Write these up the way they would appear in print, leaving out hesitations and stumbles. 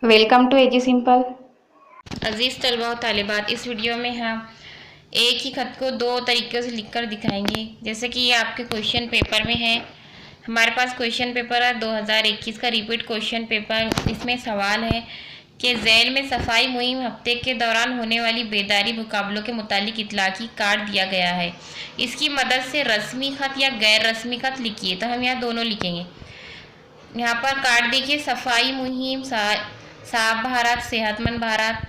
Welcome to A G simple. अजीज़ तलबा और तालिबात, इस वीडियो में हम एक ही ख़त को दो तरीक़ों से लिखकर दिखाएंगे। जैसे कि ये आपके क्वेश्चन पेपर में है। हमारे पास क्वेश्चन पेपर है 2021 का रिपीट क्वेश्चन पेपर। इसमें सवाल है कि झैल में सफाई मुहिम हफ्ते के दौरान होने वाली बेदारी मुकाबलों के मुतालिक इतलाकी कार्ड दिया गया है। इसकी मदद से रस्मी ख़त या गैर रस्मी ख़त लिखिए। तो हम यहाँ दोनों लिखेंगे। यहाँ पर कार्ड देखिए, सफाई मुहिम, साफ भारत, सेहतमंद भारत,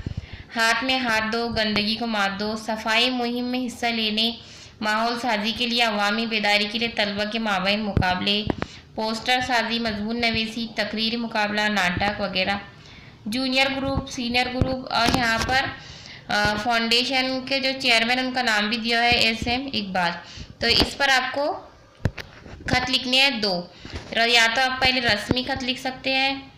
हाथ में हाथ दो, गंदगी को मार दो, सफाई मुहिम में हिस्सा लेने, माहौल साजी के लिए, अवामी बेदारी के लिए तलबा के माबैन मुकाबले, पोस्टर साजी, मजमून नवीसी, तकरीरी मुकाबला, नाटक वगैरह, जूनियर ग्रुप, सीनियर ग्रुप। और यहाँ पर फाउंडेशन के जो चेयरमैन उनका नाम भी दिया है SM इकबाल। तो इस पर आपको खत लिखने हैं दो। या तो आप पहले रस्मी खत लिख सकते हैं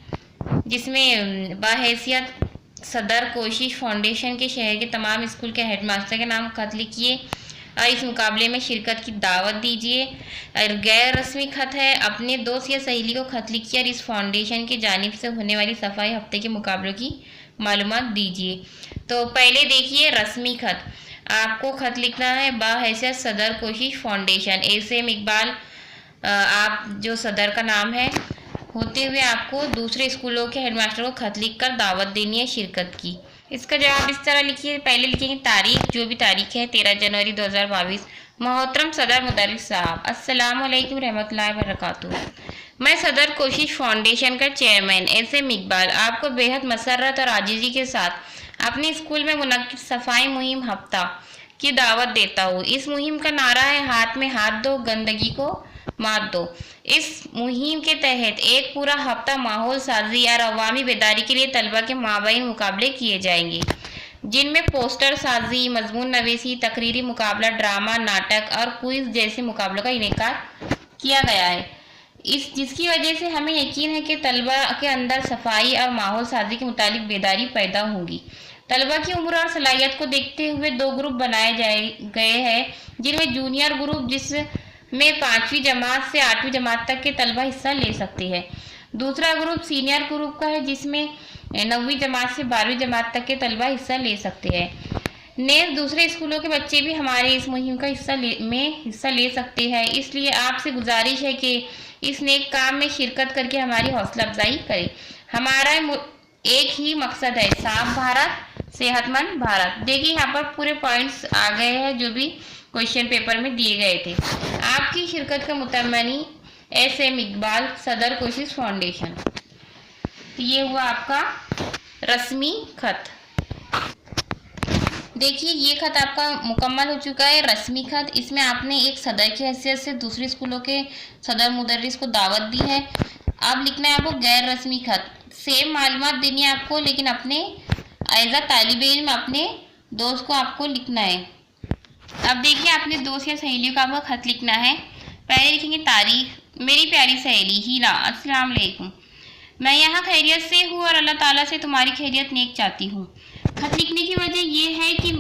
जिसमें बाहैसियत सदर कोशिश फाउंडेशन के शहर के तमाम स्कूल के हेडमास्टर के नाम खत लिखिए और इस मुकाबले में शिरकत की दावत दीजिए। और गैर रस्मी खत है, अपने दोस्त या सहेली को खत लिखिए और इस फाउंडेशन की जानिब से होने वाली सफाई हफ्ते के मुकाबलों की मालूमात दीजिए। तो पहले देखिए रस्मी खत। आपको खत लिखना है बाहैसियत सदर कोशिश फाउंडेशन SM इकबाल, आप जो सदर का नाम है होते हुए आपको दूसरे स्कूलों के हेडमास्टर को खत लिखकर दावत देनी है शिरकत की। इसका जवाब इस तरह लिखिए। पहले लिखेंगे तारीख, जो भी तारीख है 13 जनवरी 2022। मोहतरम सदर मुदर्रिस साहब, अस्सलाम वालेकुम रहमतुल्लाहि व बरकातुहू। मैं सदर कोशिश फाउंडेशन का चेयरमैन SM इकबाल आपको बेहद मसरत और आजिज़ी के साथ अपने स्कूल में मुनक्किद सफाई मुहिम हफ्ता की दावत देता हूँ। इस मुहिम का नारा है हाथ में हाथ दो, गंदगी को मात दो। इस मुहिम के तहत एक पूरा हफ्ता माहौल साजी और अवामी बेदारी के लिए तलबा के माबैन मुकाबले किए जाएंगे, जिनमें पोस्टर साजी, मजमून नवीसी, तकरीरी मुकाबला, ड्रामा, नाटक और क्विज जैसे मुकाबलों का इनेकाद किया गया है। जिसकी वजह से हमें यकीन है कि तलबा के अंदर सफाई और माहौल साजी के मुतालिक बेदारी पैदा होगी। तलबा की उम्र और सलाहियत को देखते हुए दो ग्रुप बनाए गए हैं, जिनमें जूनियर ग्रुप जिसमें 5वीं जमात से 8वीं जमात तक के तलबा हिस्सा ले सकते हैं। दूसरा ग्रुप सीनियर ग्रुप का है, जिसमें 9वीं जमात से 12वीं जमात तक के तलबा हिस्सा ले सकते हैं। नेज़ दूसरे स्कूलों के बच्चे भी हमारे इस मुहिम का हिस्सा ले सकते हैं। इसलिए आपसे गुजारिश है कि इस नेक काम में शिरकत करके हमारी हौसला अफजाई करें। हमारा एक ही मकसद है, साफ भारत, सेहतमंद भारत। देखिए यहाँ पर पूरे पॉइंट्स आ गए हैं जो भी क्वेश्चन पेपर में दिए गए थे। आपकी शिरकत का मुतमनी SM इकबाल, सदर कोशिश फाउंडेशन। तो ये हुआ आपका रस्मी खत। देखिए ये खत आपका मुकम्मल हो चुका है, रस्मी खत। इसमें आपने एक सदर की हैसियत से दूसरे स्कूलों के सदर मुदर्रिस को दावत दी है। अब लिखना है आपको गैर रस्मी खत। सेम मालूमात देनी है आपको, लेकिन अपने एज अ तालिब इल्म अपने दोस्त को आपको लिखना है। अब देखिए अपने दोस्त या सहेलियों का आपको खत लिखना है। पहले लिखेंगे तारीख, मेरी प्यारी सहेली हीरा, अस्सलाम वालेकुम। मैं यहाँ खैरियत से हूँ और अल्लाह ताला से तुम्हारी खैरियत नेक चाहती हूँ। खत लिखने की वजह ये है कि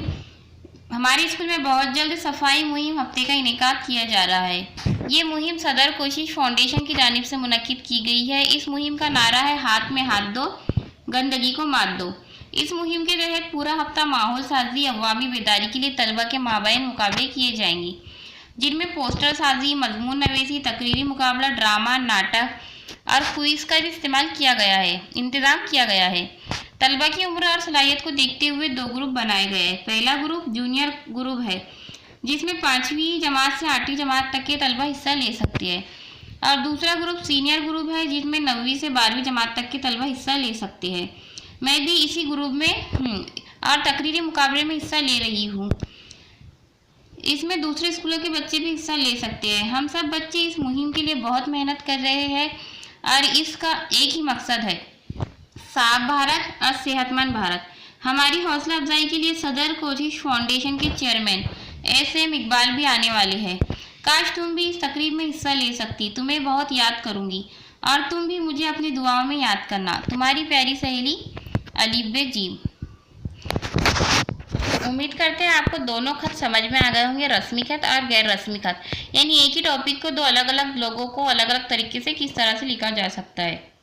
हमारे स्कूल में बहुत जल्द सफाई मुहिम हफ्ते का इनेकाद किया जा रहा है। ये मुहिम सदर कोशिश फाउंडेशन की जानिब से मुनक्किद की गई है। इस मुहिम का नारा है हाथ में हाथ दो, गंदगी को मात दो। इस मुहिम के तहत पूरा हफ्ता माहौल साजी, अवामी बेदारी के लिए तलबा के माबैन मुकाबले किए जाएंगे, जिनमें पोस्टर साजी, मजमून नवीसी, तकरीरी मुकाबला, ड्रामा, नाटक और क्विज का भी इंतज़ाम किया गया है। तलबा की उम्र और सलाहियत को देखते हुए दो ग्रुप बनाए गए हैं। पहला ग्रुप जूनियर ग्रुप है, जिसमें 5वीं जमात से 8वीं जमात तक के तलबा हिस्सा ले सकते हैं। और दूसरा ग्रुप सीनियर ग्रुप है, जिसमें 9वीं से 12वीं जमात तक के तलबा हिस्सा ले सकते हैं। मैं भी इसी ग्रुप में और तकरीरी मुकाबले में हिस्सा ले रही हूँ। इसमें दूसरे स्कूलों के बच्चे भी हिस्सा ले सकते हैं। हम सब बच्चे इस मुहिम के लिए बहुत मेहनत कर रहे हैं और इसका एक ही मकसद है, साफ भारत और सेहतमंद भारत। हमारी हौसला अफजाई के लिए सदर कोशिश फाउंडेशन के चेयरमैन SM इकबाल भी आने वाले हैं। काश तुम भी इस तकरीब में हिस्सा ले सकती। तुम्हें बहुत याद करूँगी और तुम भी मुझे अपनी दुआओं में याद करना। तुम्हारी प्यारी सहेली अलीब जीब। उम्मीद करते हैं आपको दोनों खत समझ में आ गए होंगे, रस्मी खत और गैर रस्मी खत। यानी एक ही टॉपिक को दो अलग अलग लोगों को अलग अलग तरीके से किस तरह से लिखा जा सकता है।